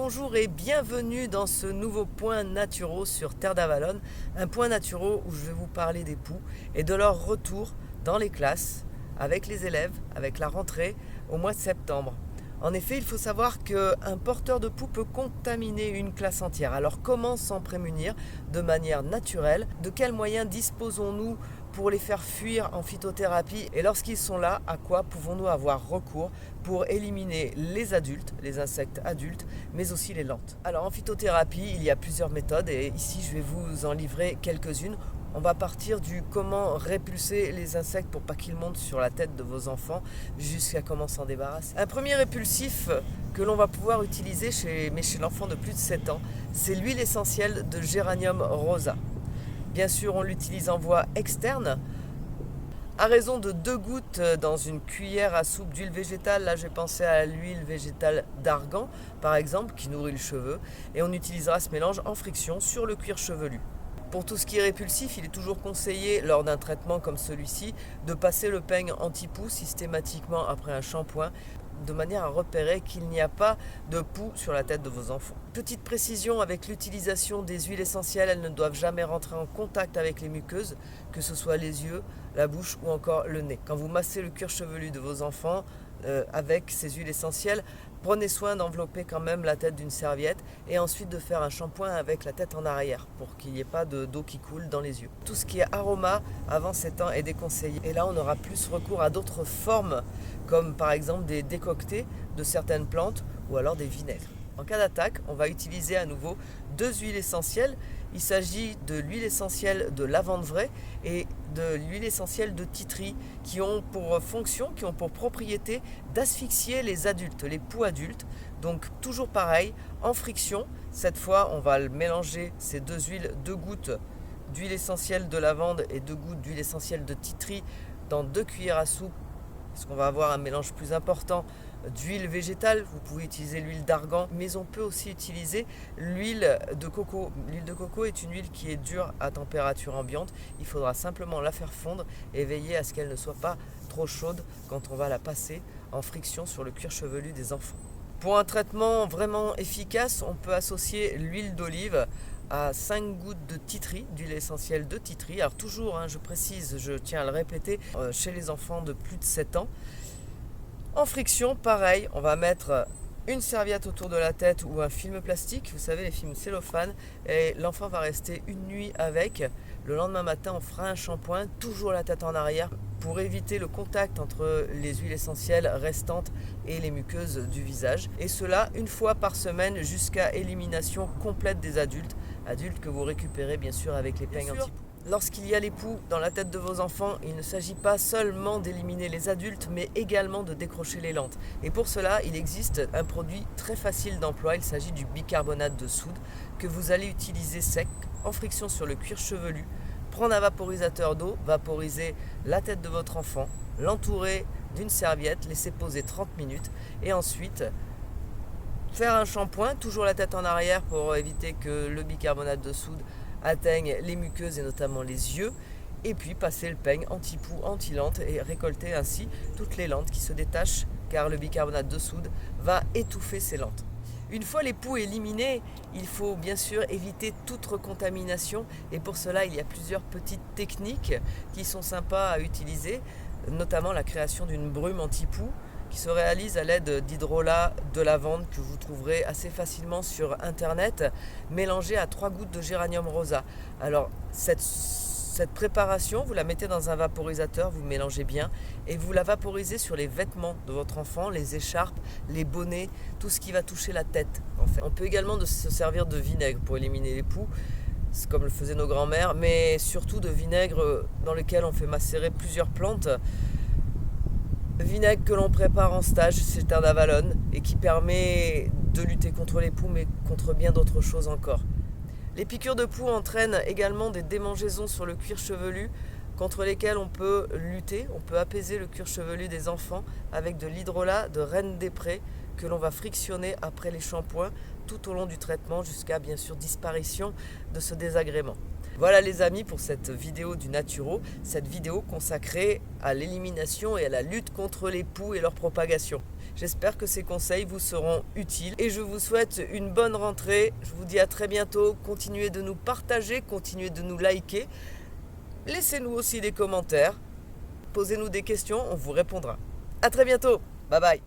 bonjour et bienvenue dans ce nouveau point naturel sur Terre d'Avallon, un point naturel où je vais vous parler des poux et de leur retour dans les classes avec les élèves, avec la rentrée au mois de septembre. En effet, il faut savoir qu'un porteur de poux peut contaminer une classe entière. Alors comment s'en prémunir de manière naturelle? De quels moyens disposons-nous pour les faire fuir en phytothérapie? Et lorsqu'ils sont là, à quoi pouvons-nous avoir recours pour éliminer les adultes, les insectes adultes, mais aussi les lentes? Alors en phytothérapie, il y a plusieurs méthodes et ici je vais vous en livrer quelques-unes. On va partir du comment répulser les insectes pour pas qu'ils montent sur la tête de vos enfants jusqu'à comment s'en débarrasser. Un premier répulsif que l'on va pouvoir utiliser chez l'enfant de plus de 7 ans, c'est l'huile essentielle de Géranium rosa. Bien sûr, on l'utilise en voie externe. À raison de 2 gouttes dans une cuillère à soupe d'huile végétale, là j'ai pensé à l'huile végétale d'argan par exemple qui nourrit le cheveu, et on utilisera ce mélange en friction sur le cuir chevelu. Pour tout ce qui est répulsif, il est toujours conseillé, lors d'un traitement comme celui-ci, de passer le peigne anti-poux systématiquement après un shampoing, de manière à repérer qu'il n'y a pas de poux sur la tête de vos enfants. Petite précision, avec l'utilisation des huiles essentielles, elles ne doivent jamais rentrer en contact avec les muqueuses, que ce soit les yeux, la bouche ou encore le nez. Quand vous massez le cuir chevelu de vos enfants avec ces huiles essentielles, prenez soin d'envelopper quand même la tête d'une serviette et ensuite de faire un shampoing avec la tête en arrière pour qu'il n'y ait pas d'eau qui coule dans les yeux. Tout ce qui est aroma avant 7 ans est déconseillé. Et là, on aura plus recours à d'autres formes comme par exemple des décoctés de certaines plantes ou alors des vinaigres. En cas d'attaque, on va utiliser à nouveau 2 huiles essentielles. Il s'agit de l'huile essentielle de lavande vraie et de l'huile essentielle de titri qui ont pour fonction, qui ont pour propriété d'asphyxier les adultes, les poux adultes. Donc toujours pareil, en friction. Cette fois, on va mélanger ces 2 huiles, 2 gouttes d'huile essentielle de lavande et 2 gouttes d'huile essentielle de titri dans 2 cuillères à soupe, parce qu'on va avoir un mélange plus important d'huile végétale. Vous pouvez utiliser l'huile d'argan, mais on peut aussi utiliser l'huile de coco. L'huile de coco est une huile qui est dure à température ambiante. Il faudra simplement la faire fondre et veiller à ce qu'elle ne soit pas trop chaude quand on va la passer en friction sur le cuir chevelu des enfants. Pour un traitement vraiment efficace, on peut associer l'huile d'olive à 5 gouttes de titri, d'huile essentielle de titri. Alors toujours, je précise, je tiens à le répéter, chez les enfants de plus de 7 ans. En friction, pareil, on va mettre une serviette autour de la tête ou un film plastique, vous savez les films cellophane, et l'enfant va rester une nuit avec. Le lendemain matin, on fera un shampoing, toujours la tête en arrière, pour éviter le contact entre les huiles essentielles restantes et les muqueuses du visage. Et cela une fois par semaine jusqu'à élimination complète des adultes que vous récupérez bien sûr avec les peignes anti-poux. Lorsqu'il y a les poux dans la tête de vos enfants, il ne s'agit pas seulement d'éliminer les adultes, mais également de décrocher les lentes. Et pour cela, il existe un produit très facile d'emploi. Il s'agit du bicarbonate de soude que vous allez utiliser sec, en friction sur le cuir chevelu. Prendre un vaporisateur d'eau, vaporiser la tête de votre enfant, l'entourer d'une serviette, laisser poser 30 minutes et ensuite faire un shampoing, toujours la tête en arrière pour éviter que le bicarbonate de soude atteigne les muqueuses et notamment les yeux, et puis passer le peigne anti-poux, anti-lente et récolter ainsi toutes les lentes qui se détachent car le bicarbonate de soude va étouffer ces lentes. Une fois les poux éliminés, il faut bien sûr éviter toute recontamination et pour cela il y a plusieurs petites techniques qui sont sympas à utiliser, notamment la création d'une brume anti-poux qui se réalise à l'aide d'hydrolat de lavande que vous trouverez assez facilement sur internet, mélangé à 3 gouttes de géranium rosa. Alors cette préparation, vous la mettez dans un vaporisateur, vous mélangez bien et vous la vaporisez sur les vêtements de votre enfant, les écharpes, les bonnets, tout ce qui va toucher la tête. En fait. On peut également se servir de vinaigre pour éliminer les poux, comme le faisaient nos grands-mères, mais surtout de vinaigre dans lequel on fait macérer plusieurs plantes. Vinaigre que l'on prépare en stage chez Terre d'Avallon et qui permet de lutter contre les poux mais contre bien d'autres choses encore. Les piqûres de poux entraînent également des démangeaisons sur le cuir chevelu contre lesquelles on peut lutter, on peut apaiser le cuir chevelu des enfants avec de l'hydrolat de Reine des Prés que l'on va frictionner après les shampoings tout au long du traitement jusqu'à bien sûr disparition de ce désagrément. Voilà les amis pour cette vidéo du Naturo, cette vidéo consacrée à l'élimination et à la lutte contre les poux et leur propagation. J'espère que ces conseils vous seront utiles et je vous souhaite une bonne rentrée. Je vous dis à très bientôt. Continuez de nous partager, continuez de nous liker. Laissez-nous aussi des commentaires. Posez-nous des questions, on vous répondra. À très bientôt. Bye bye.